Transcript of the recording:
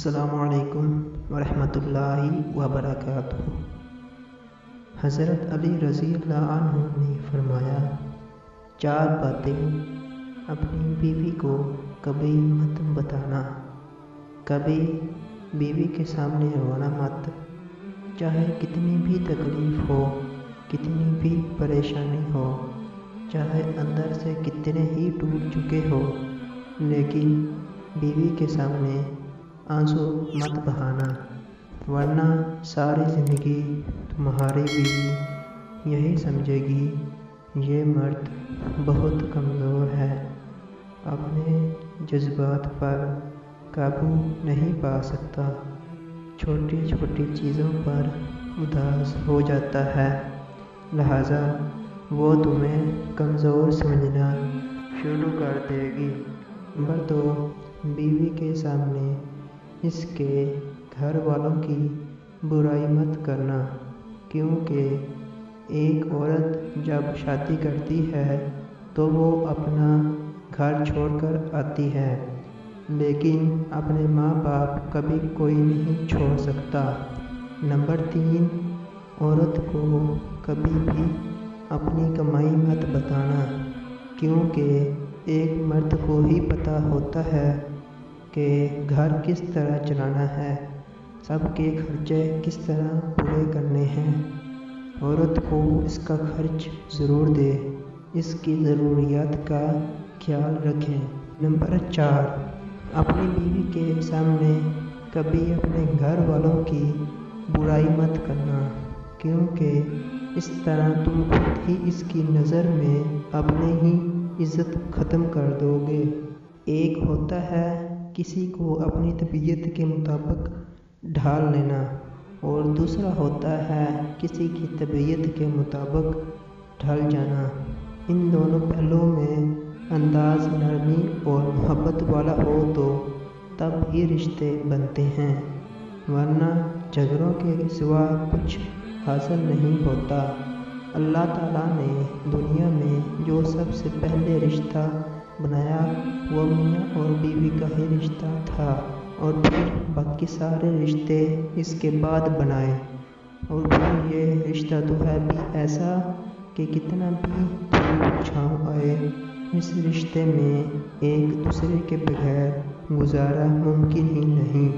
السلام علیکم ورحمۃ اللہ وبرکاتہ۔ حضرت علی رضی اللہ عنہ نے فرمایا، 4 باتیں اپنی بیوی کو کبھی مت بتانا۔ کبھی بیوی کے سامنے رونا مت، چاہے کتنی بھی تکلیف ہو، کتنی بھی پریشانی ہو، چاہے اندر سے کتنے ہی ٹوٹ چکے ہو، لیکن بیوی کے سامنے آنسو مت بہانا، ورنہ ساری زندگی تمہاری بیوی یہی سمجھے گی یہ مرد بہت کمزور ہے، اپنے جذبات پر قابو نہیں پا سکتا، چھوٹی چھوٹی چیزوں پر اداس ہو جاتا ہے، لہٰذا وہ تمہیں کمزور سمجھنا شروع کر دے گی۔ نمبر 2، بیوی کے سامنے اس کے گھر والوں کی برائی مت کرنا، کیونکہ ایک عورت جب شادی کرتی ہے تو وہ اپنا گھر چھوڑ کر آتی ہے، لیکن اپنے ماں باپ کبھی کوئی نہیں چھوڑ سکتا۔ نمبر 3، عورت کو کبھی بھی اپنی کمائی مت بتانا، کیونکہ ایک مرد کو ہی پتہ ہوتا ہے کہ گھر کس طرح چلانا ہے، سب کے خرچے کس طرح پورے کرنے ہیں۔ عورت کو اس کا خرچ ضرور دے، اس کی ضروریات کا خیال رکھے۔ نمبر 4، اپنی بیوی کے سامنے کبھی اپنے گھر والوں کی برائی مت کرنا، کیونکہ اس طرح تم خود ہی اس کی نظر میں اپنی ہی عزت ختم کر دو گے۔ ایک ہوتا ہے کسی کو اپنی طبیعت کے مطابق ڈھال لینا، اور دوسرا ہوتا ہے کسی کی طبیعت کے مطابق ڈھل جانا۔ ان دونوں پہلوؤں میں انداز نرمی اور محبت والا ہو تو تب ہی رشتے بنتے ہیں، ورنہ جھگڑوں کے سوا کچھ حاصل نہیں ہوتا۔ اللہ تعالیٰ نے دنیا میں جو سب سے پہلے رشتہ بنایا وہ میاں اور بیوی کا ہی رشتہ تھا، اور پھر باقی سارے رشتے اس کے بعد بنائے، اور پھر یہ رشتہ تو ہے بھی ایسا کہ کتنا بھی دھوپ چھاؤں آئے، اس رشتے میں ایک دوسرے کے بغیر گزارا ممکن ہی نہیں۔